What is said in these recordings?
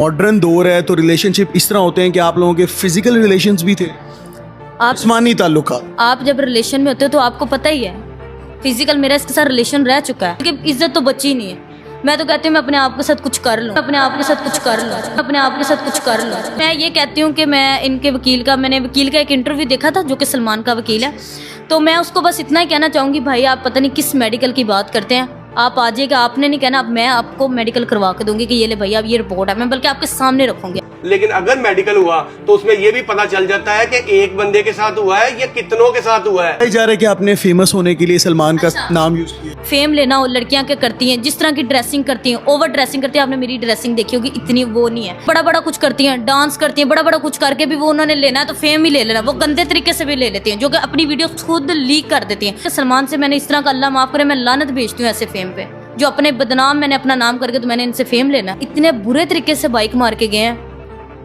Modern दौर है तो रिलेशनशिप इस तरह होते हैं कि आप लोगों के फिजिकल रिलेशंस भी थे, आप जिस्मानी ताल्लुकात। आप जब रिलेशन में होते हो तो आपको पता ही है, फिजिकल मेरा इसके साथ रिलेशन रह चुका है, क्योंकि इज्जत तो बची नहीं है। मैं तो कहती हूँ मैं अपने आप के साथ कुछ कर लूँ, अपने आप के साथ कुछ कर लूँ, अपने आप के साथ कुछ कर लूँ। मैं ये कहती हूँ कि मैं इनके मैंने वकील का एक इंटरव्यू देखा था जो कि सलमान का वकील है, तो मैं उसको बस इतना ही कहना चाहूँगी, भाई आप पता नहीं किस मेडिकल की बात करते हैं, आप आ जाइएगा, आपने नहीं कहना, अब मैं आपको मेडिकल करवा के दूंगी कि ये ले भैया अब ये रिपोर्ट है, मैं बल्कि आपके सामने रखूंगी। लेकिन अगर मेडिकल हुआ तो उसमें ये भी पता चल जाता है कि एक बंदे के साथ हुआ है या कितनों के साथ हुआ है। कहा जा रहा है कि आपने फेमस होने के लिए सलमान का नाम यूज किया। फेम लेना हो, लड़कियां क्या करती हैं, जिस तरह की ड्रेसिंग करती हैं, ओवर ड्रेसिंग करती हैं। आपने मेरी ड्रेसिंग देखी होगी, इतनी वो नहीं है, बड़ा बड़ा कुछ करती हैं, डांस करती हैं, बड़ा बड़ा कुछ करके भी वो उन्होंने लेना है तो फेम ही ले लेना, वो गंदे तरीके से भी ले लेती हैं, जो कि अपनी वीडियो खुद लीक कर देती हैं। सलमान से मैंने इस तरह का, अल्लाह माफ करे, मैं लानत भेजती हूँ ऐसे फेम पे, जो अपने बदनाम मैंने अपना नाम करके, तो मैंने इनसे फेम लेना। इतने बुरे तरीके से बाइक मार के गए हैं,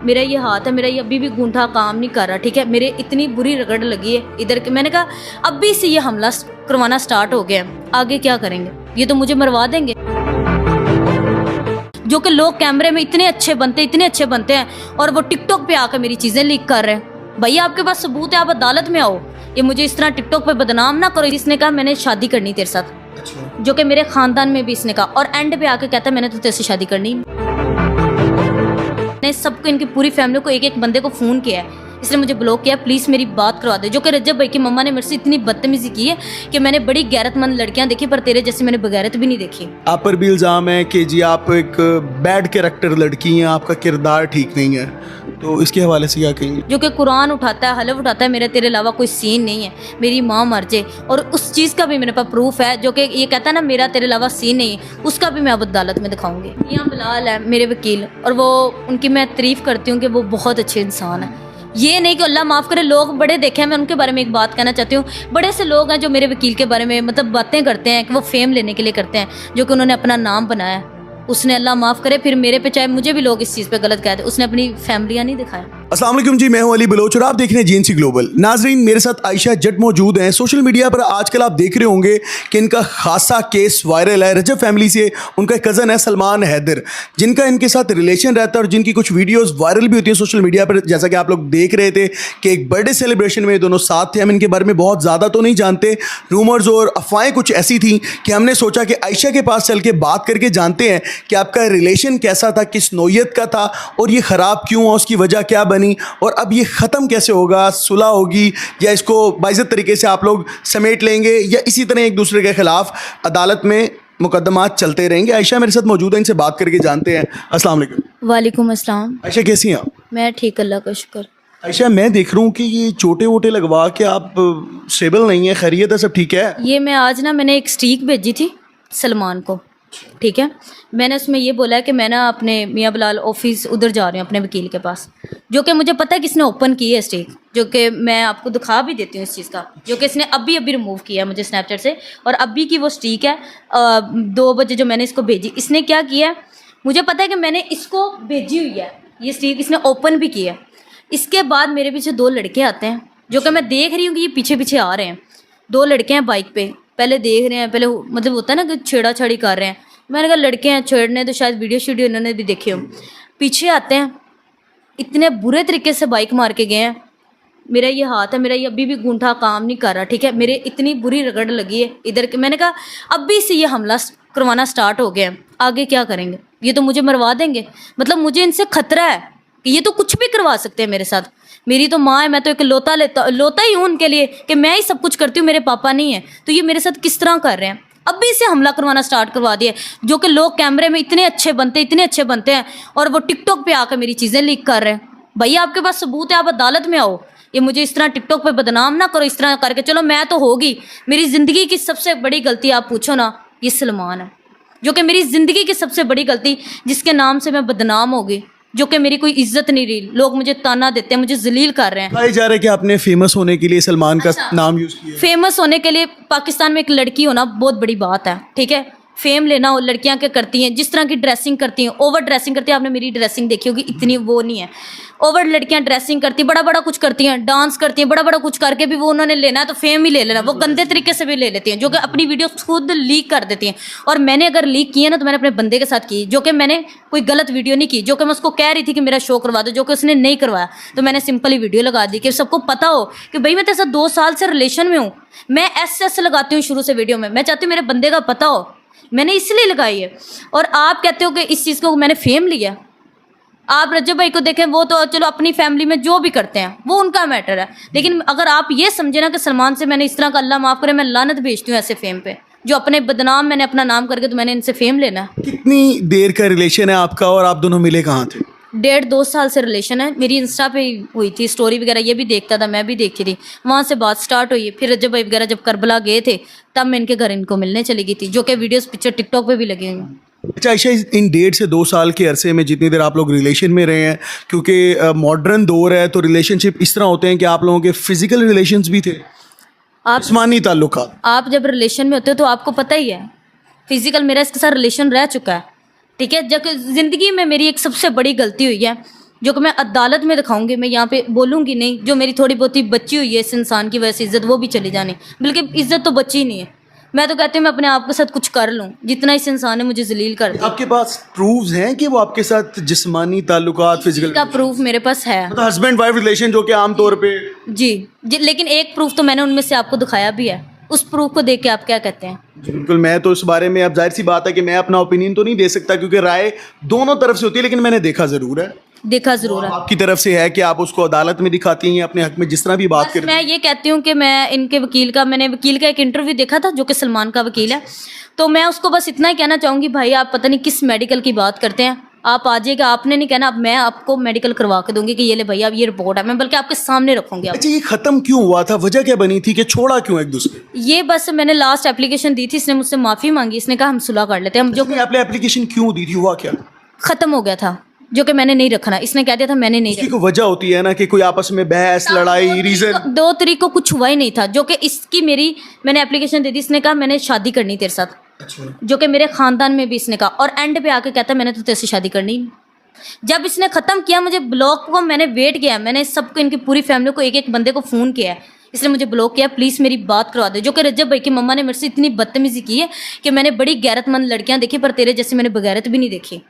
मेरा ये हाथ है, मेरा ये अभी भी गूंठा काम नहीं कर रहा, ठीक है, मेरे इतनी बुरी रगड़ लगी है इधर के। मैंने कहा अभी से ये हमला करवाना स्टार्ट हो गया, आगे क्या करेंगे, ये तो मुझे मरवा देंगे। जो कि लोग कैमरे में इतने अच्छे बनते हैं और वो टिकटॉक पे आकर मेरी चीज़ें लीक कर रहे हैं। भैया आपके पास सबूत है, आप अदालत में आओ, ये मुझे इस तरह टिकटॉक पे बदनाम ना करो। इसने कहा मैंने शादी करनी तेरे साथ, जो कि मेरे खानदान में भी इसने कहा, और एंड पे आके कहता मैंने तो तेरे से शादी करनी। मैंने सबको, इनकी पूरी फैमिली को, एक एक बंदे को फ़ोन किया है, इसने मुझे ब्लॉक किया, प्लीज़ मेरी बात करवा दे। जो कि रजब भाई की मम्मा ने मेरे से इतनी बदतमीजी की है कि मैंने बड़ी गैरतमंद लड़कियां देखी, पर तेरे जैसी मैंने बगैरत भी नहीं देखी। आप पर भी इल्ज़ाम है कि जी आप एक बैड कैरेक्टर लड़की हैं, आपका किरदार ठीक नहीं है, तो इसके हवाले से क्या कहेंगे? जो कि कुरान उठाता है, हलफ उठाता है, मेरे तेरे अलावा कोई सीन नहीं है, मेरी माँ मर जाए, और उस चीज़ का भी मेरे पास प्रूफ है, जो कि ये कहता है ना मेरा तेरे अलावा सीन नहीं है, उसका भी मैं अब अदालत में दिखाऊंगी। यहाँ बिलाल है मेरे वकील, और वो उनकी मैं तारीफ़ करती हूँ कि वो बहुत अच्छे इंसान हैं। ये नहीं कि अल्लाह माफ़ करे, लोग बड़े देखे हैं, मैं उनके बारे में एक बात कहना चाहती हूँ, बड़े से लोग हैं जो मेरे वकील के बारे में मतलब बातें करते हैं कि वो फेम लेने के लिए करते हैं, जो कि उन्होंने अपना नाम बनाया है। उसने अल्लाह माफ़ करे फिर मेरे पे, चाहे मुझे भी लोग इस चीज़ पे गलत कहते, उसने अपनी फैमिलियाँ नहीं दिखाया। अस्सलाम वालेकुम जी, मैं हूं अली बलोच और आप देख रहे हैं जीएनसी ग्लोबल। नाजरीन, मेरे साथ आयशा जट मौजूद हैं। सोशल मीडिया पर आजकल आप देख रहे होंगे कि इनका खासा केस वायरल है। रजब फैमिली से उनका एक कज़न है सलमान हैदर, जिनका इनके साथ रिलेशन रहता है और जिनकी कुछ वीडियोस वायरल भी होती है सोशल मीडिया पर। जैसा कि आप लोग देख रहे थे कि एक बर्थडे सेलिब्रेशन में ये दोनों साथ थे। हम इनके बारे में बहुत ज़्यादा तो नहीं जानते, रूमर्स और अफवाहें कुछ ऐसी थी कि हमने सोचा कि आयशा के पास चल के बात करके जानते हैं कि आपका रिलेशन कैसा था, किस नौयत का था और ये ख़राब क्यों हुआ, उसकी वजह क्या बनी और अब ये ख़त्म कैसे होगा, सुलह होगी या इसको बाइज़्ज़त तरीके से आप लोग समेट लेंगे या इसी तरह एक दूसरे के ख़िलाफ़ अदालत में मुकदमात चलते रहेंगे। आयशा मेरे साथ मौजूद है, इनसे बात करके जानते हैं। अस्सलाम वालेकुम। वालेकुम अस्सलाम। आयशा कैसी हैं आप? मैं ठीक, अल्लाह का शुक्र। आयशा, मैं देख रहा हूँ कि ये चोटे वोटे लगवा के आप स्टेबल नहीं है, खैरियत है, सब ठीक है? ये मैं आज ना, मैंने एक स्ट्रीक भेजी थी सलमान को, ठीक है, मैंने उसमें ये बोला है कि मैं ना अपने मियाँ बिलाल ऑफिस उधर जा रही हूँ अपने वकील के पास, जो कि मुझे पता है किसने ओपन की है स्ट्रीक, जो कि मैं आपको दिखा भी देती हूँ इस चीज़ का, जो कि इसने अभी रिमूव किया है मुझे स्नैपचैट से, और अभी की वो स्ट्रीक है 2 बजे जो मैंने इसको भेजी। इसने क्या किया है, मुझे पता है कि मैंने इसको भेजी हुई है, ये स्ट्रीक इसने ओपन भी किया है। इसके बाद मेरे पीछे 2 लड़के आते हैं, जो कि मैं देख रही हूँ कि ये पीछे पीछे आ रहे हैं। 2 लड़के हैं बाइक पे, पहले देख रहे हैं, पहले मतलब होता है ना कि छेड़ा छाड़ी कर रहे हैं। मैंने कहा लड़के हैं, छेड़ने तो शायद वीडियो इन्होंने भी देखे हो। पीछे आते हैं, इतने बुरे तरीके से बाइक मार के गए हैं, मेरा ये हाथ है, मेरा ये अभी भी गूंठा काम नहीं कर रहा, ठीक है, मेरे इतनी बुरी रगड़ लगी है इधर के। मैंने कहा अभी से ये हमला करवाना स्टार्ट हो गया, आगे क्या करेंगे, ये तो मुझे मरवा देंगे। मतलब मुझे इनसे खतरा है कि ये तो कुछ भी करवा सकते हैं मेरे साथ। मेरी तो माँ है, मैं तो एक लोता ही हूँ उनके लिए कि मैं ही सब कुछ करती हूँ, मेरे पापा नहीं है, तो ये मेरे साथ किस तरह कर रहे हैं। अभी से हमला करवाना स्टार्ट करवा दिया, जो कि लोग कैमरे में इतने अच्छे बनते हैं और वो टिकटॉक पे आकर मेरी चीज़ें लीक कर रहे हैं। भैया आपके पास सबूत है, आप अदालत में आओ, ये मुझे इस तरह टिकटॉक पे बदनाम ना करो, इस तरह करके। चलो मैं तो होगी, मेरी ज़िंदगी की सबसे बड़ी गलती आप पूछो ना, ये सलमान है, जो कि मेरी ज़िंदगी की सबसे बड़ी गलती, जिसके नाम से मैं बदनाम होगी, जो कि मेरी कोई इज्जत नहीं रही, लोग मुझे ताना देते हैं, मुझे जलील कर रहे हैं। कहा जा रहा है कि आपने फेमस होने के लिए सलमान का नाम यूज़ किया। फेमस होने के लिए पाकिस्तान में एक लड़की होना बहुत बड़ी बात है, ठीक है, फेम लेना हो, लड़कियां क्या करती हैं, जिस तरह की ड्रेसिंग करती हैं, ओवर ड्रेसिंग करती हैं, आपने मेरी ड्रेसिंग देखी होगी, इतनी वो नहीं है, ओवर लड़कियां ड्रेसिंग करती हैं, बड़ा बड़ा कुछ करती हैं, डांस करती हैं, बड़ा बड़ा कुछ करके भी वो उन्होंने लेना है तो फेम ही ले लेना, वो गंदे तरीके से भी ले लेती हैं, जो कि अपनी वीडियो खुद लीक कर देती हैं। और मैंने अगर लीक की है ना तो मैंने अपने बंदे के साथ की, जो कि मैंने कोई गलत वीडियो नहीं की, जो कि मैं उसको कह रही थी कि मेरा शो करवा दो, जो कि उसने नहीं करवाया, तो मैंने सिंपल ही वीडियो लगा दी कि सबको पता हो कि भाई मैं तेरे साथ 2 साल से रिलेशन में हूँ। मैं एस लगाती हूँ शुरू से वीडियो में, मैं चाहती हूँ मेरे बंदे का पता हो, मैंने इसलिए लगाई है। और आप कहते हो कि इस चीज़ को मैंने फेम लिया। आप रजब भाई को देखें, वो तो चलो अपनी फैमिली में जो भी करते हैं वो उनका मैटर है, लेकिन अगर आप ये समझे ना कि सलमान से मैंने इस तरह का, अल्लाह माफ़ करे, मैं लानत भेजती हूँ ऐसे फेम पे, जो अपने बदनाम मैंने अपना नाम करके तो मैंने इनसे फेम लेना है। कितनी देर का रिलेशन है आपका और आप दोनों मिले कहाँ थे? 1.5-2 साल से रिलेशन है। मेरी इंस्टा पे ही हुई थी स्टोरी वगैरह, ये भी देखता था, मैं भी देखती थी, वहाँ से बात स्टार्ट हुई। फिर रजब भाई वगैरह जब करबला गए थे तब मैं इनके घर इनको मिलने चली गई थी, जो कि वीडियोस पिक्चर टिकटॉक पे भी लगी हुई हैं। अच्छा आयशा, इन 1.5 से 2 साल के अरसे में जितनी देर आप लोग रिलेशन में रहे हैं, क्योंकि मॉडर्न दौर है तो रिलेशनशिप इस तरह होते हैं कि आप लोगों के फिजिकल रिलेशंस भी थे, आप जिस्मानी ताल्लुकात। आप जब रिलेशन में होते हो तो आपको पता ही है, फिजिकल मेरा इसके साथ रिलेशन रह चुका है, ठीक है। जब ज़िंदगी में मेरी एक सबसे बड़ी गलती हुई है, जो कि मैं अदालत में दिखाऊंगी, मैं यहाँ पे बोलूँगी नहीं, जो मेरी थोड़ी बहुत ही बची हुई है इस इंसान की वजह से, इज़्ज़त वो भी चली जानी, बल्कि इज़्ज़त तो बची ही नहीं है। मैं तो कहती हूँ मैं अपने आप के साथ कुछ कर लूँ, जितना इस इंसान ने मुझे जलील कर दिया। आपके पास प्रूफ्स हैं कि वो आपके साथ जिस्मानी ताल्लुकात, फिजिकल का प्रूफ मेरे पास है मतलब हस्बैंड वाइफ रिलेशन, जो कि आम तौर पे जी, लेकिन एक प्रूफ तो मैंने उनमें से आपको दिखाया भी है, उस प्रूफ को देख के आप क्या कहते हैं? जी बिल्कुल। मैं तो इस बारे में, अब जाहिर सी बात है कि मैं अपना ओपिनियन तो नहीं दे सकता क्योंकि राय दोनों तरफ से होती है, लेकिन मैंने देखा ज़रूर है। देखा ज़रूर है। आपकी तरफ से है कि आप उसको अदालत में दिखाती हैं अपने हक में, जिस तरह भी बात बस करें। मैं ये कहती हूँ कि मैं इनके वकील का, मैंने वकील का एक इंटरव्यू देखा था जो कि सलमान का वकील है, तो मैं उसको बस इतना ही कहना चाहूँगी, भाई आप पता नहीं किस मेडिकल की बात करते हैं, आप आ जाइएगा, आपने नहीं कहना, अब मैं आपको मेडिकल करवा के दूंगी कि ये ले भैया अब ये रिपोर्ट है, मैं बल्कि आपके सामने रखूँगी। आप अच्छा, ये खत्म क्यों हुआ था, वजह क्या बनी थी कि छोड़ा क्यों एक दूसरे? ये बस मैंने लास्ट एप्लीकेशन दी थी, इसने मुझसे माफ़ी मांगी, इसने कहा हम सुलह कर लेते हैं, हम जो आपने एप्लीकेशन क्यों दी थी, हुआ क्या? ख़त्म हो गया था, जो कि मैंने नहीं रखना, इसने कह दिया था मैंने नहीं इसकी कोई वजह होती है ना कि कोई आपस में बहस, लड़ाई, रीजन। 2 तारीख को कुछ हुआ ही नहीं था, जो कि इसकी मेरी मैंने एप्लीकेशन दे दी, इसने कहा मैंने शादी करनी तेरे साथ, अच्छा। जो कि मेरे ख़ानदान में भी इसने कहा, और एंड पे आके कहता मैंने तो तेरे से शादी करनी नहीं। जब इसने ख़त्म किया, मुझे ब्लॉक को मैंने वेट किया, मैंने सबको, इनकी पूरी फैमिली को, एक एक बंदे को फ़ोन किया है, इसने मुझे ब्लॉक किया, प्लीज़ मेरी बात करवा दो, जो कि रजब भाई की मम्मा ने मेरे से इतनी बदतमीज़ी की है कि मैंने बड़ी गैरतमंद लड़कियां देखी पर तेरे जैसे मैंने बगैरत भी नहीं देखी,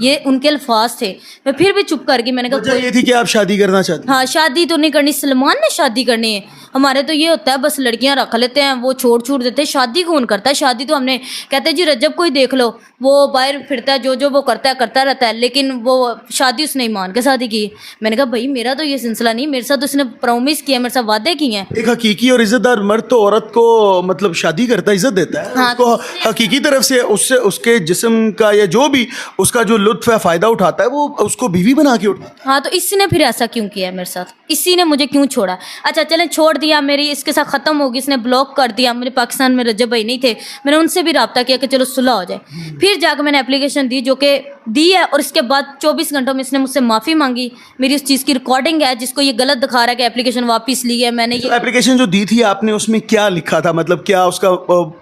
ये उनके अल्फाज थे। मैं फिर भी चुप कर गई, मैंने कहा वजह ये थी कि आप शादी करना चाहती? हाँ, शादी तो नहीं करनी, सलमान ने शादी करनी है, हमारे तो ये होता है बस लड़कियां रख लेते हैं, वो छोड़ देते हैं, शादी कौन करता है? शादी तो हमने कहते हैं जी रजब को ही देख लो, वो बाहर फिरता है, जो वो करता रहता है, लेकिन वो शादी उसने ईमान के साथ ही की। मैंने कहा भाई मेरा तो ये सिलसिला नहीं, मेरे साथ उसने प्रॉमिस किया, मेरे साथ वादे किए हैं। एक हकीकी और इज्जतदार मर्द तो औरत को मतलब शादी करता है, इज्जत देता है, हाँ, उसको हकीकी तरफ से, उससे उसके जिस्म का या जो भी उसका जो लुत्फ है, फायदा उठाता है, वो उसको बीवी बना के उठाता है। हाँ, तो इसी ने फिर ऐसा क्यों किया है मेरे साथ? इसी ने मुझे क्यों छोड़ा? अच्छा चलें, छोड़ दिया, मेरी इसके साथ ख़त्म होगी, इसने ब्लॉक कर दिया, मेरे पाकिस्तान में रजब भाई नहीं थे, मैंने उनसे भी रब्ता किया कि चलो सुलह हो जाए, फिर जाकर मैंने एप्लीकेशन दी, जो कि दी है, और इसके बाद 24 घंटों में इसने मुझसे माफ़ी मांगी, मेरी उस चीज़ की रिकॉर्डिंग है जिसको ये गलत दिखा रहा है कि एप्लीकेशन वापस ली है मैंने। ये एप्लीकेशन जो दी थी आपने, उसमें क्या लिखा था, मतलब क्या उसका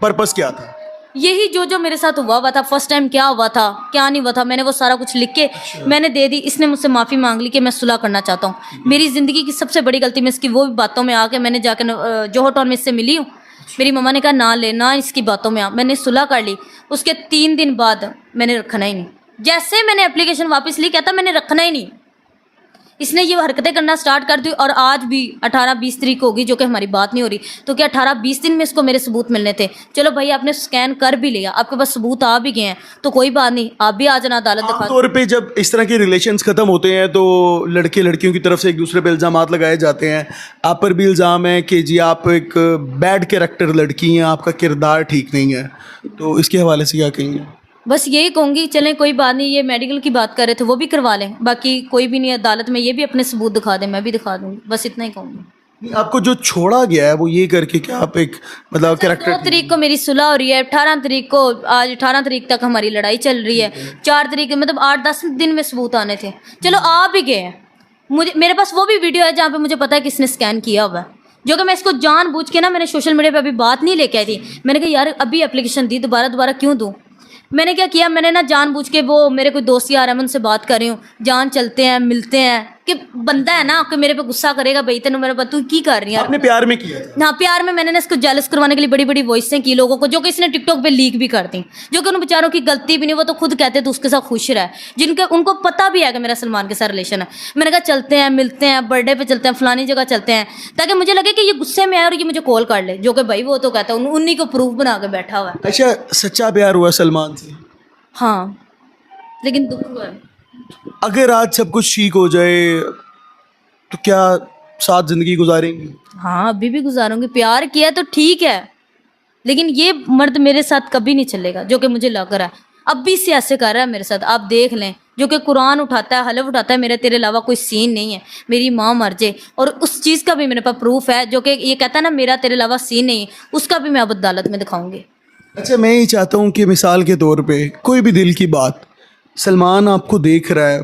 पर्पस क्या था? यही जो मेरे साथ हुआ था, फर्स्ट टाइम क्या हुआ था, क्या नहीं हुआ था, मैंने वो सारा कुछ लिख के मैंने दे दी। इसने मुझसे माफ़ी मांग ली कि मैं सुलह करना चाहता हूँ। मेरी ज़िंदगी की सबसे बड़ी गलती में इसकी वो भी बातों में आके, मैंने जाकर जोहर टाउन में इससे मिली हूँ, मेरी मम्मा ने कहा ना लेना इसकी बातों में आ, मैंने सुलह कर ली। उसके 3 दिन बाद मैंने रखना ही नहीं, जैसे मैंने एप्लीकेशन वापस ली, कहता मैंने रखना ही नहीं। इसने ये हरकतें करना स्टार्ट कर दी, और आज भी 18-20 तारीख होगी जो कि हमारी बात नहीं हो रही, तो क्या 18-20 दिन में इसको मेरे सबूत मिलने थे? चलो भाई आपने स्कैन कर भी लिया, आपके पास सबूत आ भी गए हैं, तो कोई बात नहीं, आप भी आ जाना अदालत दिखा। तौर पे जब इस तरह के रिलेशंस खत्म होते हैं तो लड़के लड़कियों की तरफ से एक दूसरे पे इल्ज़ाम लगाए जाते हैं। आप पर भी इल्ज़ाम है कि जी आप एक बैड कैरेक्टर लड़की हैं, आपका किरदार ठीक नहीं है, तो इसके हवाले से क्या कहेंगे? बस यही कहूँगी, चलें कोई बात नहीं, ये मेडिकल की बात कर रहे थे वो भी करवा लें, बाकी कोई भी नहीं, अदालत में ये भी अपने सबूत दिखा दें, मैं भी दिखा दूँगी, बस इतना ही कहूँगी। आपको जो छोड़ा गया है वो ये करके कि आप एक मतलब 2 कैरेक्टर। तारीख को मेरी सुलह हो रही है, 18 तारीख को, आज 18 तारीख तक हमारी लड़ाई चल रही है, 4 तारीख मतलब 8-10 दिन में सबूत आने थे, चलो आ भी गए हैं। मेरे पास वो भी वीडियो है जहाँ पे मुझे पता है किसने स्कैन किया हुआ है, جو کہ میں اس کو جان بوجھ کے نا میں نے سوشل میڈیا پہ ابھی بات نہیں لے کے آئی تھی. میں نے کہا یار ابھی اپلیکیشن دی دوبارہ کیوں دوں. میں نے کیا کیا, میں نے نا جان بوجھ کے, وہ میرے کوئی دوست یار ہے میں ان سے بات کر رہی ہوں, جان چلتے ہیں ملتے ہیں, کہ بندہ ہے نا کہ میرے پہ غصہ کرے گا بھائی تینوں میرے پہ تو کی کر رہی ہے. آپ نے پیار میں کیا تھا؟ ہاں پیار میں نے اس کو جیلس کروانے کے لیے بڑی بڑی وائسیں کی لوگوں کو, جو کہ اس نے ٹک ٹاک پہ لیک بھی کر دیں, جو کہ ان بیچاروں کی غلطی بھی نہیں, وہ تو خود کہتے تو اس کے ساتھ خوش رہے, ان کو پتہ بھی ہے کہ میرا سلمان کے ساتھ ریلیشن ہے. میں نے کہا چلتے ہیں ملتے ہیں, برتھ ڈے پہ چلتے ہیں, فلانی جگہ چلتے ہیں, تاکہ مجھے لگے کہ یہ غصے میں ہے اور یہ مجھے کال کر لے, جو کہ بھائی وہ تو کہتا ہے انہیں کو پروف بنا کے بیٹھا ہوا ہے. اچھا سچا پیار ہوا سلمان سے؟ ہاں لیکن دکھ ہوا ہے. اگر آج سب کچھ ٹھیک ہو جائے تو کیا ساتھ زندگی گزاریں گی؟ ہاں ابھی بھی گزاروں گی, پیار کیا تو ٹھیک ہے, لیکن یہ مرد میرے ساتھ کبھی نہیں چلے گا, جو کہ مجھے لگ رہا ہے. اب بھی سے ایسے کر رہا ہے میرے ساتھ, آپ دیکھ لیں, جو کہ قرآن اٹھاتا ہے, حلف اٹھاتا ہے, میرے تیرے علاوہ کوئی سین نہیں ہے, میری ماں مر جائے, اور اس چیز کا بھی میرے پاس پروف ہے, جو کہ یہ کہتا ہے نا میرا تیرے علاوہ سین نہیں ہے, اس کا بھی میں اب عدالت میں دکھاؤں گی. اچھا میں یہ چاہتا ہوں کہ مثال کے طور پہ کوئی بھی دل کی بات, سلمان آپ کو دیکھ رہا ہے,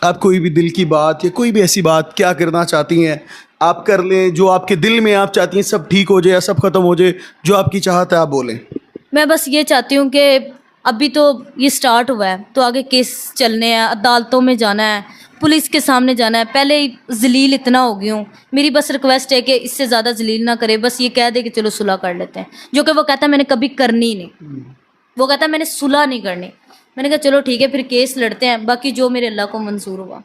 آپ کوئی بھی دل کی بات یا کوئی بھی ایسی بات کیا کرنا چاہتی ہیں آپ کر لیں, جو آپ کے دل میں آپ چاہتی ہیں سب ٹھیک ہو جائے یا سب ختم ہو جائے, جو آپ کی چاہت ہے آپ بولیں. میں بس یہ چاہتی ہوں کہ ابھی تو یہ سٹارٹ ہوا ہے, تو آگے کیس چلنے ہیں, عدالتوں میں جانا ہے, پولیس کے سامنے جانا ہے. پہلے ہی ذلیل اتنا ہو گئی ہوں, میری بس ریکویسٹ ہے کہ اس سے زیادہ ذلیل نہ کرے, بس یہ کہہ دے کہ چلو صلح کر لیتے ہیں, جو کہ وہ کہتا ہے میں نے کبھی کرنی ہی نہیں, وہ کہتا ہے میں نے صلح نہیں کرنی. میں نے کہا چلو ٹھیک ہے پھر کیس لڑتے ہیں, باقی جو میرے اللہ کو منظور ہوا.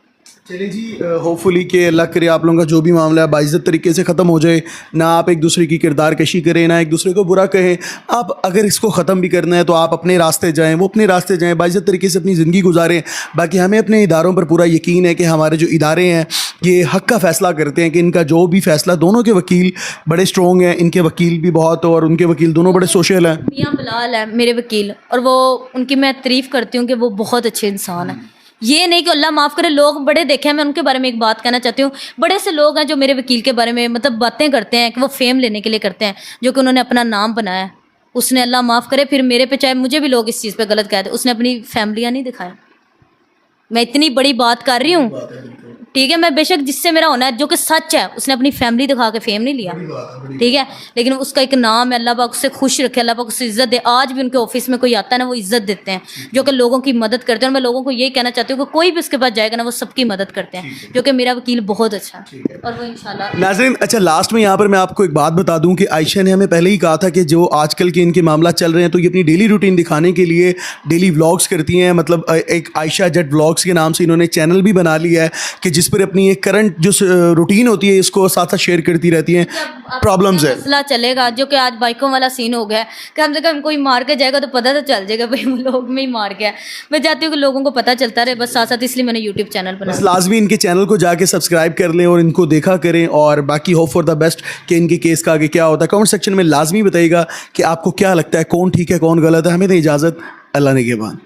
چلیے جی, ہوپ فلی کہ اللہ کرے آپ لوگوں کا جو بھی معاملہ ہے باعزت طریقے سے ختم ہو جائے, نہ آپ ایک دوسرے کی کردار کشی کریں, نہ ایک دوسرے کو برا کہیں. آپ اگر اس کو ختم بھی کرنا ہے تو آپ اپنے راستے جائیں, وہ اپنے راستے جائیں, باعزت طریقے سے اپنی زندگی گزاریں. باقی ہمیں اپنے اداروں پر پورا یقین ہے کہ ہمارے جو ادارے ہیں یہ حق کا فیصلہ کرتے ہیں, کہ ان کا جو بھی فیصلہ, دونوں کے وکیل بڑے اسٹرانگ ہیں, ان کے وکیل بھی بہت, اور ان کے وکیل دونوں بڑے سوشل ہیں. میاں بلال ہے میرے وکیل, اور وہ ان کی میں تعریف کرتی ہوں کہ وہ بہت اچھے انسان ہیں. یہ نہیں کہ اللہ معاف کرے, لوگ بڑے دیکھے ہیں, میں ان کے بارے میں ایک بات کہنا چاہتی ہوں, بڑے سے لوگ ہیں جو میرے وکیل کے بارے میں مطلب باتیں کرتے ہیں کہ وہ فیم لینے کے لیے کرتے ہیں, جو کہ انہوں نے اپنا نام بنایا ہے. اس نے اللہ معاف کرے پھر میرے پہ, چاہے مجھے بھی لوگ اس چیز پہ غلط کہتے ہیں, اس نے اپنی فیملیاں نہیں دکھایا. میں اتنی بڑی بات کر رہی ہوں, ٹھیک ہے, میں بے شک جس سے میرا ہونا ہے جو کہ سچ ہے, اس نے اپنی فیملی دکھا کے فیم نہیں لیا, ٹھیک ہے, لیکن اس کا ایک نام ہے, اللہ پاک اس سے خوش رکھے, اللہ پاک اس سے عزت دے. آج بھی ان کے آفس میں کوئی آتا ہے نا, وہ عزت دیتے ہیں, جو کہ لوگوں کی مدد کرتے ہیں. اور میں لوگوں کو یہی کہنا چاہتی ہوں کہ کوئی بھی اس کے پاس جائے گا نا, وہ سب کی مدد کرتے ہیں, جو کہ میرا وکیل بہت اچھا ہے, اور وہ انشاءاللہ. ناظرین اچھا لاسٹ میں یہاں پر میں آپ کو ایک بات بتا دوں کہ عائشہ نے ہمیں پہلے ہی کہا تھا کہ جو آج کل کے ان کے معاملات چل رہے ہیں تو یہ اپنی ڈیلی روٹین دکھانے کے لیے ڈیلی ولاگس کرتی ہیں. مطلب ایک عائشہ جٹ ولاگس کے نام سے انہوں نے چینل بھی بنا لیا ہے, کہ جس پر اپنی ایک کرنٹ جو روٹین ہوتی ہے اس کو ساتھ ساتھ شیئر کرتی رہتی ہیں. پرابلمز ہے, مسئلہ چلے گا, جو کہ آج بائکوں والا سین ہو گیا ہے, کہ ہم سے کم کوئی مار کے جائے گا تو پتہ تو چل جائے گا بھائی وہ لوگ میں ہی مار گیا. میں چاہتی ہوں کہ لوگوں کو پتہ چلتا رہے بس ساتھ ساتھ, اس لیے میں نے یوٹیوب چینل بنایا. بس لازمی ان کے چینل کو جا کے سبسکرائب کر لیں اور ان کو دیکھا کریں, اور باقی ہوپ فار دا بیسٹ کہ ان کے کیس کا آگے کیا ہوتا ہے. کمنٹ سیکشن میں لازمی بتائیے گا کہ آپ کو کیا لگتا ہے, کون ٹھیک ہے کون غلط ہے. ہمیں دیں اجازت, اللہ نگہبان.